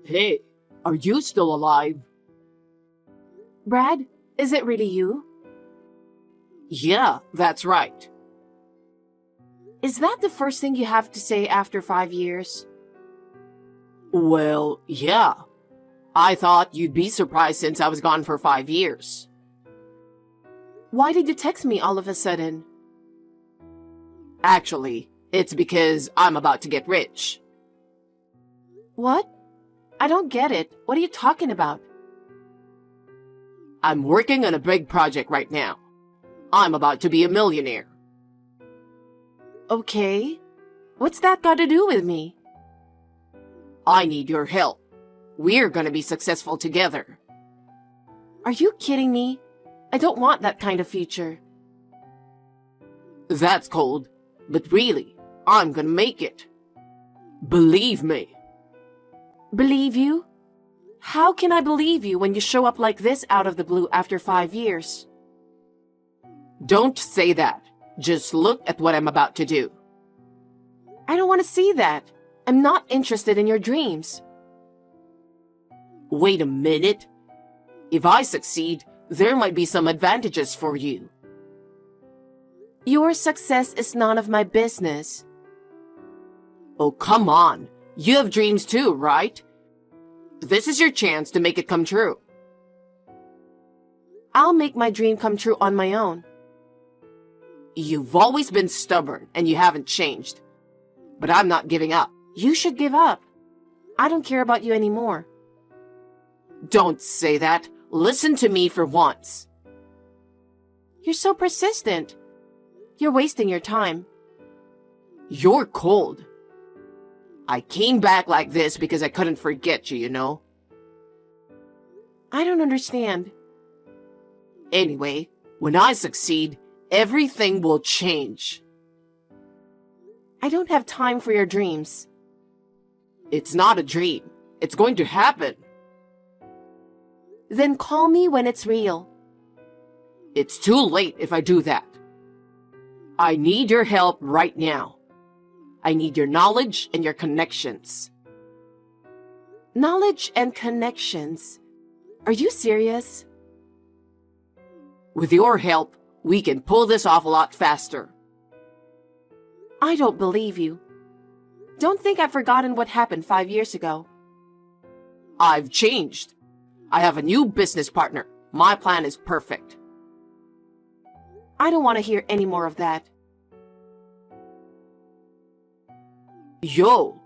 Hey, are you still alive? Brad, is it really you? Yeah, that's right. Is that the first thing you have to say after 5 years? Well, yeah. I thought you'd be surprised since I was gone for 5 years. Why did you text me all of a sudden? Actually, it's because I'm about to get rich. What? I don't get it. What are you talking about? I'm working on a big project right now. I'm about to be a millionaire. Okay. What's that got to do with me? I need your help. We're gonna be successful together. Are you kidding me? I don't want that kind of future. That's cold, but really, I'm gonna make it. Believe me. Believe you? How can I believe you when you show up like this out of the blue after 5 years? Don't say that. Just look at what I'm about to do. I don't want to see that. I'm not interested in your dreams. Wait a minute. If I succeed, there might be some advantages for you. Your success is none of my business. Oh, come on. You have dreams too, right? This is your chance to make it come true. I'll make my dream come true on my own. You've always been stubborn and you haven't changed. But I'm not giving up. You should give up. I don't care about you anymore. Don't say that. Listen to me for once. You're so persistent. You're wasting your time. You're cold. I came back like this because I couldn't forget you, you know? I don't understand. Anyway, when I succeed, everything will change. I don't have time for your dreams. It's not a dream. It's going to happen. Then call me when it's real. It's too late if I do that. I need your help right now. I need your knowledge and your connections. Knowledge and connections. Are you serious? With your help, we can pull this off a lot faster. I don't believe you. Don't think I've forgotten what happened 5 years ago. I've changed. I have a new business partner. My plan is perfect. I don't want to hear any more of that. Yo,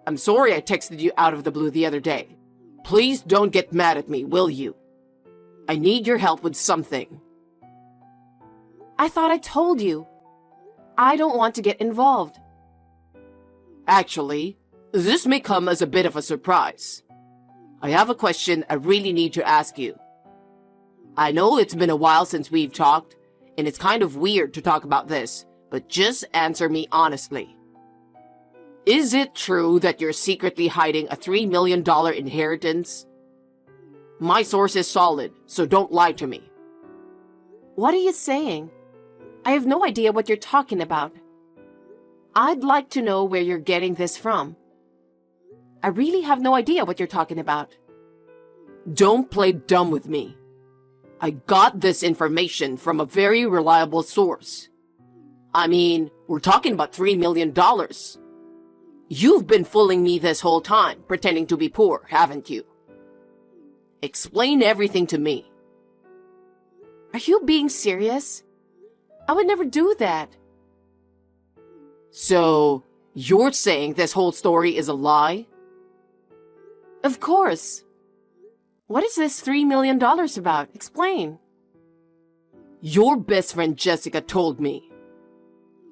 I'm sorry I texted you out of the blue the other day. Please don't get mad at me, will you? I need your help with something. I thought I told you. I don't want to get involved. Actually, this may come as a bit of a surprise. I have a question I really need to ask you. I know it's been a while since we've talked, and it's kind of weird to talk about this, but just answer me honestly. Is it true that you're secretly hiding a $3 million inheritance? My source is solid, so don't lie to me. What are you saying? I have no idea what you're talking about. I'd like to know where you're getting this from. I really have no idea what you're talking about. Don't play dumb with me. I got this information from a very reliable source. I mean, we're talking about $3 million. You've been fooling me this whole time, pretending to be poor, haven't you? Explain everything to me. Are you being serious? I would never do that. So, you're saying this whole story is a lie? Of course. What is this $3 million about? Explain. Your best friend Jessica told me.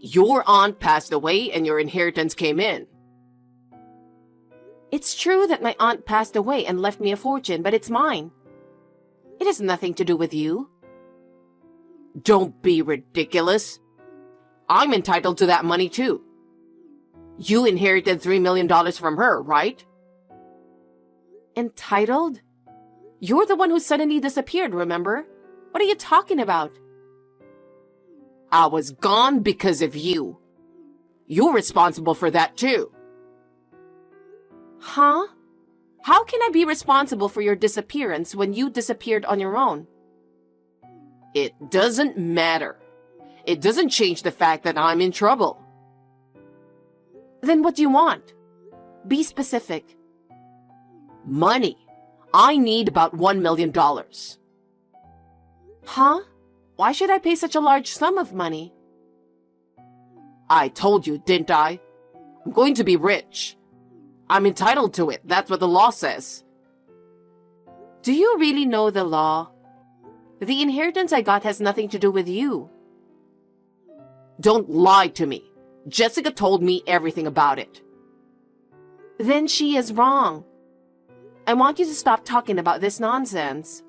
Your aunt passed away and your inheritance came in. It's true that my aunt passed away and left me a fortune, but it's mine. It has nothing to do with you. Don't be ridiculous. I'm entitled to that money too. You inherited $3 million from her, right? Entitled? You're the one who suddenly disappeared, remember? What are you talking about? I was gone because of you. You're responsible for that too. Huh? How can I be responsible for your disappearance when you disappeared on your own? It doesn't matter. It doesn't change the fact that I'm in trouble. Then what do you want? Be specific. Money. I need about $1 million. Huh? Why should I pay such a large sum of money? I told you, didn't I? I'm going to be rich. I'm entitled to it. That's what the law says. Do you really know the law? The inheritance I got has nothing to do with you. Don't lie to me. Jessica told me everything about it. Then she is wrong. I want you to stop talking about this nonsense.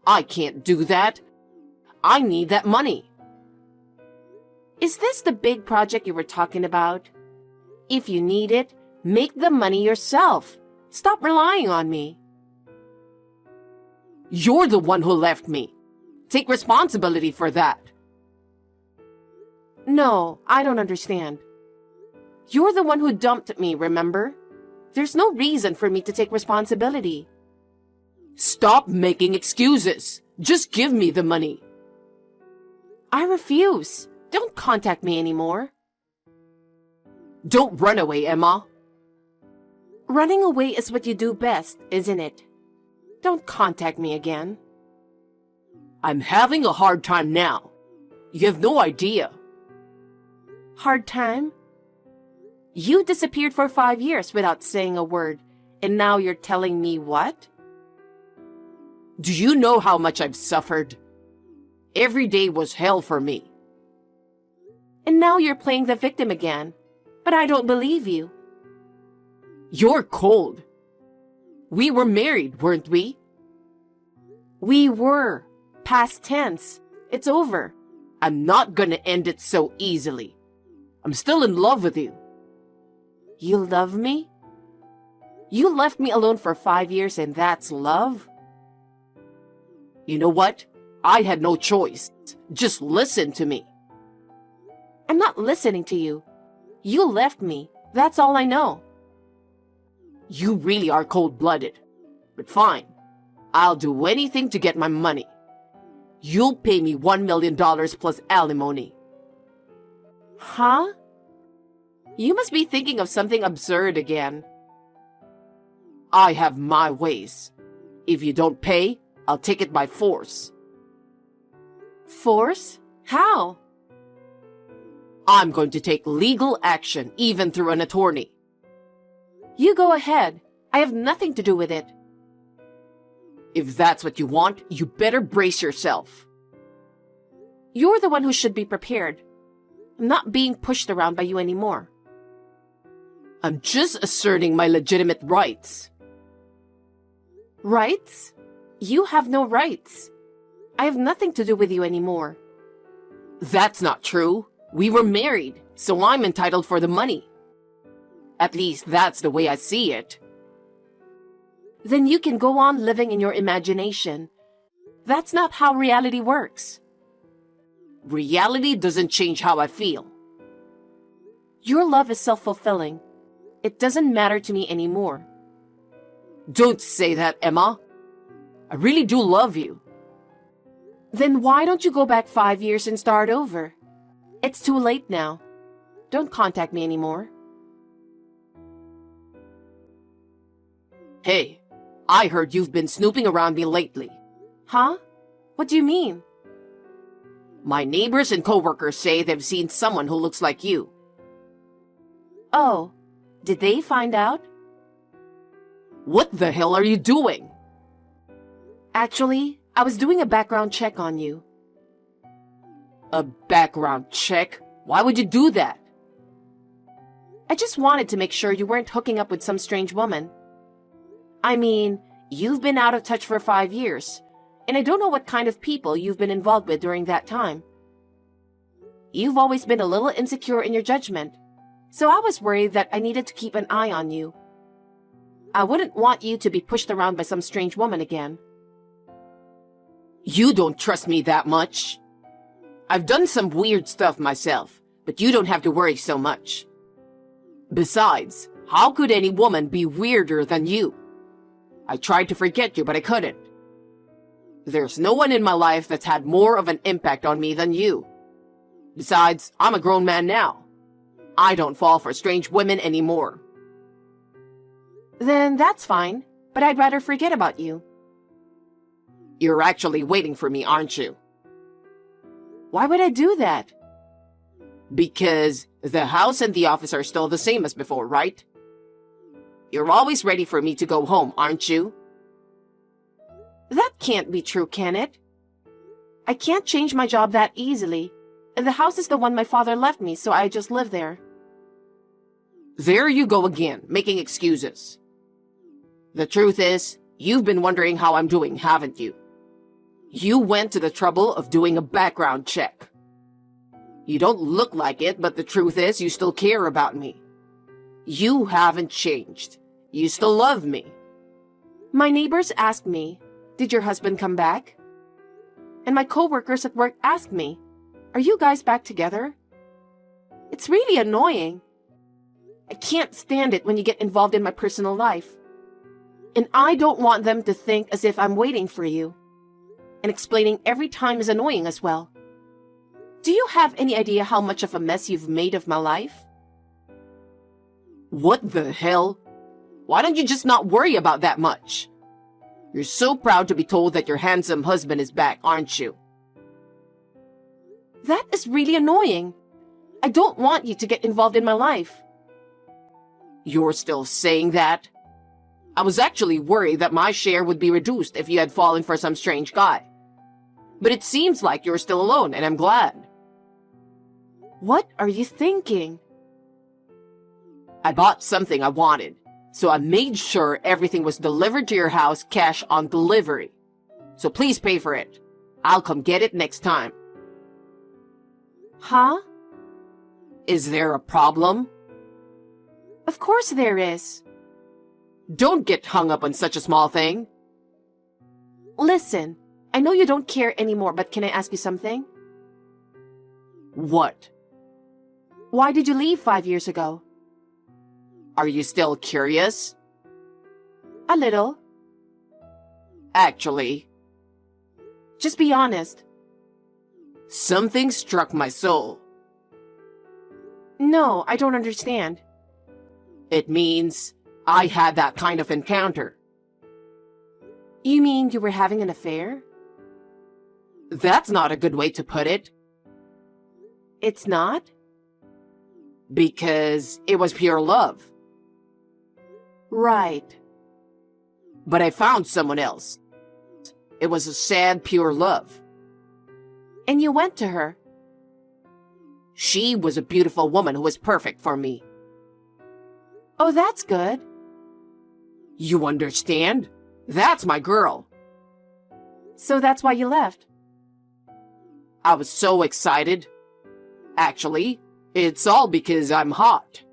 I can't do that. I need that money. Is this the big project you were talking about? If you need it, make the money yourself. Stop relying on me. You're the one who left me. Take responsibility for that. No, I don't understand. You're the one who dumped me, remember? There's no reason for me to take responsibility. Stop making excuses. Just give me the money. I refuse. Don't contact me anymore. Don't run away, Emma. Running away is what you do best, isn't it? Don't contact me again. I'm having a hard time now. You have no idea. Hard time? You disappeared for 5 years without saying a word, and now you're telling me what? Do you know how much I've suffered? Every day was hell for me. And now you're playing the victim again, but I don't believe you. You're cold. We were married, weren't we? We were. Past tense. It's over. I'm not gonna end it so easily. I'm still in love with you. You love me? You left me alone for 5 years and that's love? You know what? I had no choice. Just listen to me. I'm not listening to you. You left me. That's all I know. You really are cold-blooded. But fine. I'll do anything to get my money. You'll pay me $1 million plus alimony. Huh? You must be thinking of something absurd again. I have my ways. If you don't pay, I'll take it by force. Force? How? I'm going to take legal action, even through an attorney. You go ahead. I have nothing to do with it. If that's what you want, you better brace yourself. You're the one who should be prepared. I'm not being pushed around by you anymore. I'm just asserting my legitimate rights. Rights? You have no rights. I have nothing to do with you anymore. That's not true. We were married, so I'm entitled for the money. At least that's the way I see it. Then you can go on living in your imagination. That's not how reality works. Reality doesn't change how I feel. Your love is self-fulfilling. It doesn't matter to me anymore. Don't say that, Emma. I really do love you. Then why don't you go back 5 years and start over? It's too late now. Don't contact me anymore. Hey, I heard you've been snooping around me lately. Huh? What do you mean? My neighbors and coworkers say they've seen someone who looks like you. Oh, did they find out? What the hell are you doing? Actually, I was doing a background check on you. A background check? Why would you do that? I just wanted to make sure you weren't hooking up with some strange woman. I mean, you've been out of touch for 5 years, and I don't know what kind of people you've been involved with during that time. You've always been a little insecure in your judgment, so I was worried that I needed to keep an eye on you. I wouldn't want you to be pushed around by some strange woman again. You don't trust me that much. I've done some weird stuff myself, but you don't have to worry so much. Besides, How could any woman be weirder than you? I tried to forget you, but I couldn't. There's no one in my life that's had more of an impact on me than you. Besides, I'm a grown man now. I don't fall for strange women anymore. Then that's fine, but I'd rather forget about you. You're actually waiting for me, aren't you? Why would I do that? Because the house and the office are still the same as before, right? You're always ready for me to go home, aren't you? That can't be true, can it? I can't change my job that easily, and the house is the one my father left me, so I just live there. There you go again, making excuses. The truth is, you've been wondering how I'm doing, haven't you? You went to the trouble of doing a background check. You don't look like it, but the truth is you still care about me. You haven't changed. You still love me. My neighbors asked me, "Did your husband come back?" And my coworkers at work asked me, "Are you guys back together?" It's really annoying. I can't stand it when you get involved in my personal life. And I don't want them to think as if I'm waiting for you. And explaining every time is annoying as well. Do you have any idea how much of a mess you've made of my life? What the hell? Why don't you just not worry about that much? You're so proud to be told that your handsome husband is back, aren't you? That is really annoying. I don't want you to get involved in my life. You're still saying that? I was actually worried that my share would be reduced if you had fallen for some strange guy. But it seems like you're still alone, and I'm glad. What are you thinking? I bought something I wanted, so I made sure everything was delivered to your house cash on delivery. So please pay for it. I'll come get it next time. Huh? Is there a problem? Of course there is. Don't get hung up on such a small thing. Listen, I know you don't care anymore, but can I ask you something? What? Why did you leave 5 years ago? Are you still curious? A little. Actually, Just be honest. something struck my soul. No, I don't understand. It means I had that kind of encounter. You mean you were having an affair? That's not a good way to put it, It's not? because it was pure love. Right. But I found someone else. It was a sad, pure love. And you went to her. She was a beautiful woman who was perfect for me. Oh, that's good. You understand? That's my girl. So that's why you left. I was so excited. Actually, it's all because I'm hot.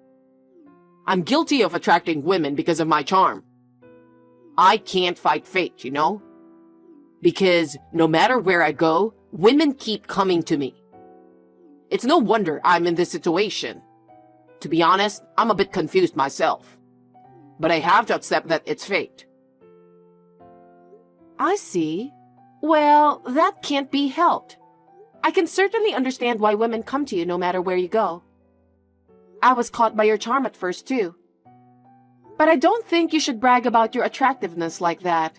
I'm guilty of attracting women because of my charm. I can't fight fate, you know? Because no matter where I go, women keep coming to me. It's no wonder I'm in this situation. To be honest, I'm a bit confused myself. But I have to accept that it's fate. I see. Well, that can't be helped. I can certainly understand why women come to you no matter where you go. I was caught by your charm at first, too. But I don't think you should brag about your attractiveness like that.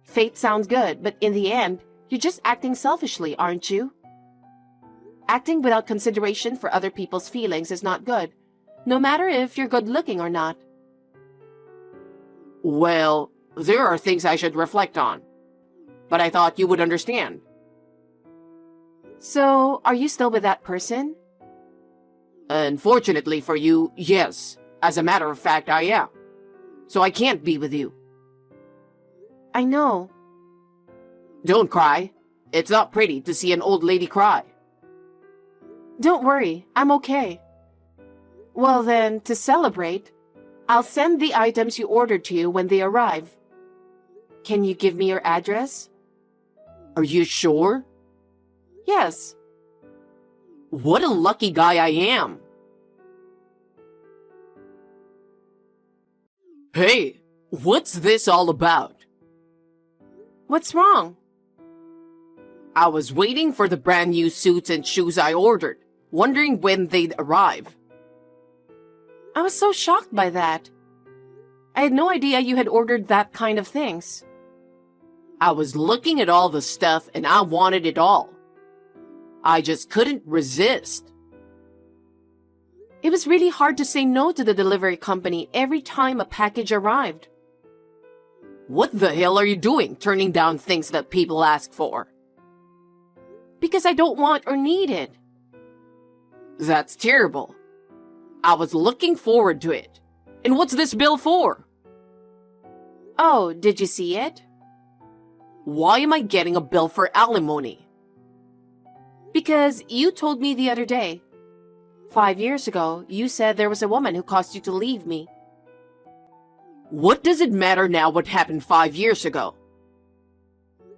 Fate sounds good, but in the end, you're just acting selfishly, aren't you? Acting without consideration for other people's feelings is not good, no matter if you're good looking or not. Well, there are things I should reflect on. But I thought you would understand. So, are you still with that person? Unfortunately for you, yes. As a matter of fact, I am. So I can't be with you. I know. Don't cry. It's not pretty to see an old lady cry. Don't worry, I'm okay. Well then, to celebrate, I'll send the items you ordered to you when they arrive. Can you give me your address? Are you sure? Yes. What a lucky guy I am. Hey, what's this all about? What's wrong? I was waiting for the brand new suits and shoes I ordered, wondering when they'd arrive. I was so shocked by that. I had no idea you had ordered that kind of things. I was looking at all the stuff and I wanted it all. I just couldn't resist. It was really hard to say no to the delivery company every time a package arrived. What the hell are you doing, turning down things that people ask for? Because I don't want or need it. That's terrible. I was looking forward to it. And what's this bill for? Oh, did you see it? Why am I getting a bill for alimony? Because you told me the other day. 5 years ago, you said there was a woman who caused you to leave me. What does it matter now what happened 5 years ago?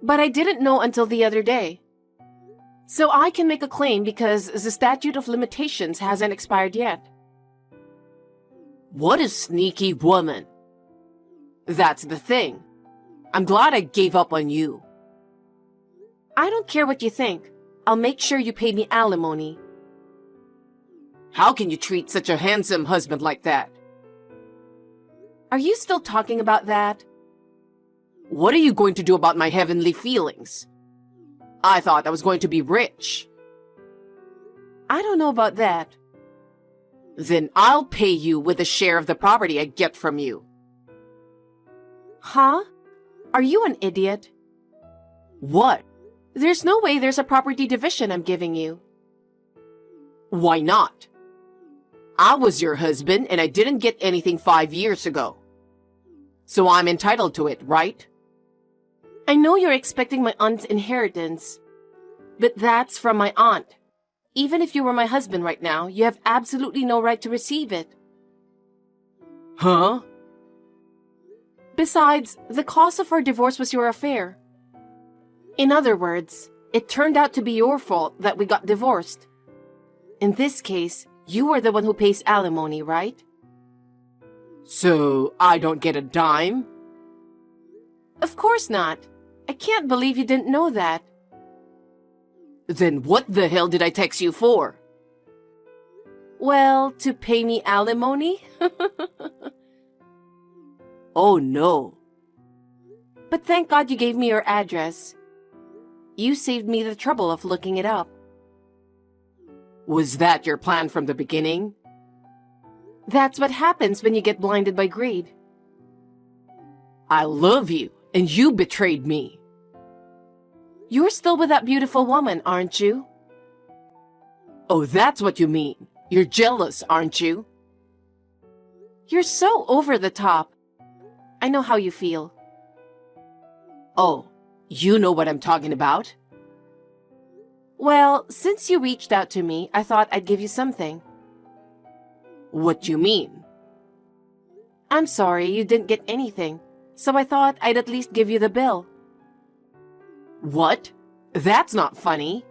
But I didn't know until the other day. So I can make a claim because the statute of limitations hasn't expired yet. What a sneaky woman. That's the thing. I'm glad I gave up on you. I don't care what you think. I'll make sure you pay me alimony. How can you treat such a handsome husband like that? Are you still talking about that? What are you going to do about my heavenly feelings? I thought I was going to be rich. I don't know about that. Then I'll pay you with a share of the property I get from you. Huh? Are you an idiot? What? There's no way there's a property division I'm giving you. Why not? I was your husband and I didn't get anything 5 years ago. So I'm entitled to it, right? I know you're expecting my aunt's inheritance, but that's from my aunt. Even if you were my husband right now, you have absolutely no right to receive it. Huh? Besides, the cause of our divorce was your affair. In other words, it turned out to be your fault that we got divorced. In this case, you are the one who pays alimony, right? So I don't get a dime? Of course not. I can't believe you didn't know that. Then what the hell did I text you for? Well, to pay me alimony? Oh no. But thank God you gave me your address. You saved me the trouble of looking it up. Was that your plan from the beginning? That's what happens when you get blinded by greed. I love you, and you betrayed me. You're still with that beautiful woman, aren't you? Oh, that's what you mean. You're jealous, aren't you? You're so over the top. I know how you feel. Oh, you know what I'm talking about? Well, since you reached out to me, I thought I'd give you something. What do you mean? I'm sorry you didn't get anything, so I thought I'd at least give you the bill. What? That's not funny.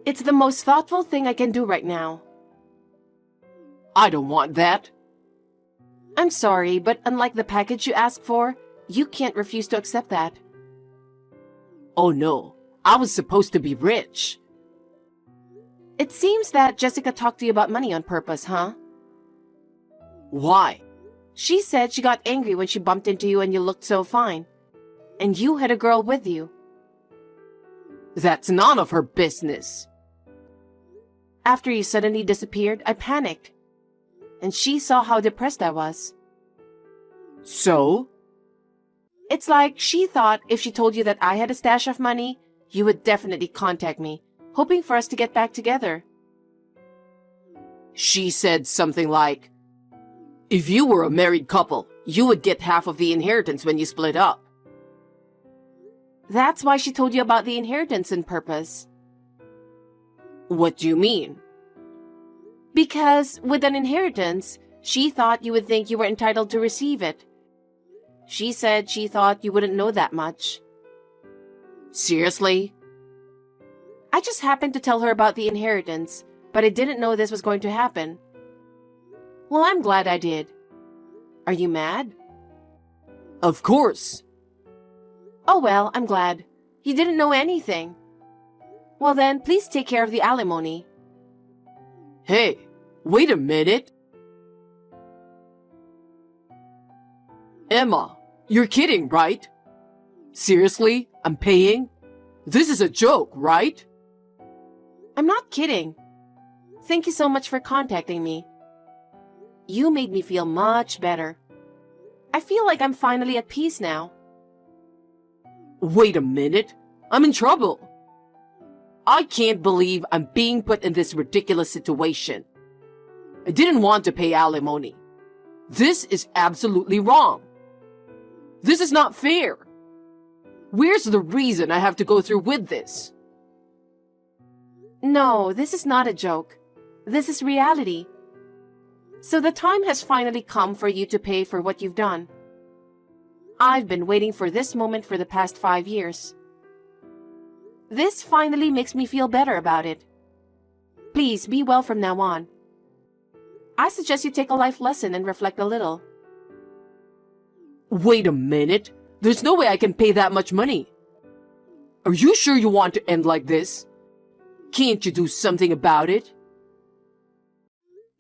It's the most thoughtful thing I can do right now. I don't want that. I'm sorry, but unlike the package you asked for, you can't refuse to accept that. Oh no, I was supposed to be rich. It seems that Jessica talked to you about money on purpose, huh? Why? She said she got angry when she bumped into you and you looked so fine. And you had a girl with you. That's none of her business. After you suddenly disappeared, I panicked. And she saw how depressed I was. So? It's like she thought if she told you that I had a stash of money, you would definitely contact me, hoping for us to get back together. She said something like, if you were a married couple, you would get half of the inheritance when you split up. That's why she told you about the inheritance on purpose. What do you mean? Because with an inheritance, she thought you would think you were entitled to receive it. She said she thought you wouldn't know that much. Seriously? I just happened to tell her about the inheritance, but I didn't know this was going to happen. Well, I'm glad I did. Are you mad? Of course. Oh well, I'm glad. He didn't know anything. Well then, please take care of the alimony. Hey, wait a minute. Emma, you're kidding, right? Seriously, I'm paying? This is a joke, right? I'm not kidding. Thank you so much for contacting me. You made me feel much better. I feel like I'm finally at peace now. Wait a minute. I'm in trouble. I can't believe I'm being put in this ridiculous situation. I didn't want to pay alimony. This is absolutely wrong. This is not fair. Where's the reason I have to go through with this? No, this is not a joke. This is reality. So the time has finally come for you to pay for what you've done. I've been waiting for this moment for the past 5 years. This finally makes me feel better about it. Please be well from now on. I suggest you take a life lesson and reflect a little. Wait a minute. There's no way I can pay that much money. Are you sure you want to end like this? Can't you do something about it?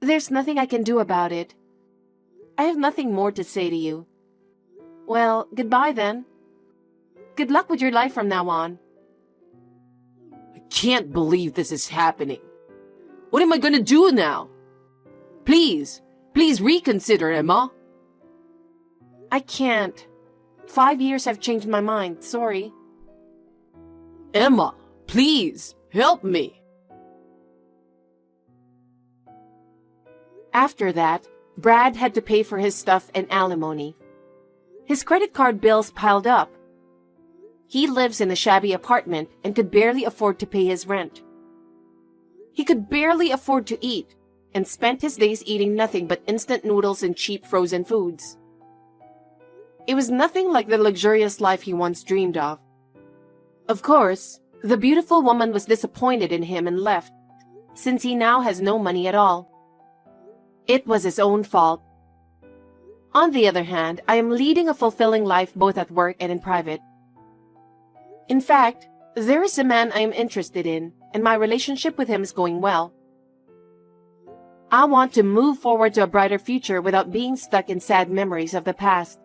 There's nothing I can do about it. I have nothing more to say to you. Well, goodbye then. Good luck with your life from now on. I can't believe this is happening. What am I gonna do now? Please reconsider, Emma. I can't. 5 years have changed my mind, sorry. Emma, please, help me. After that, Brad had to pay for his stuff and alimony. His credit card bills piled up. He lives in a shabby apartment and could barely afford to pay his rent. He could barely afford to eat and spent his days eating nothing but instant noodles and cheap frozen foods. It was nothing like the luxurious life he once dreamed of. Of course, the beautiful woman was disappointed in him and left, since he now has no money at all. It was his own fault. On the other hand, I am leading a fulfilling life both at work and in private. In fact, there is a man I am interested in, and my relationship with him is going well. I want to move forward to a brighter future without being stuck in sad memories of the past.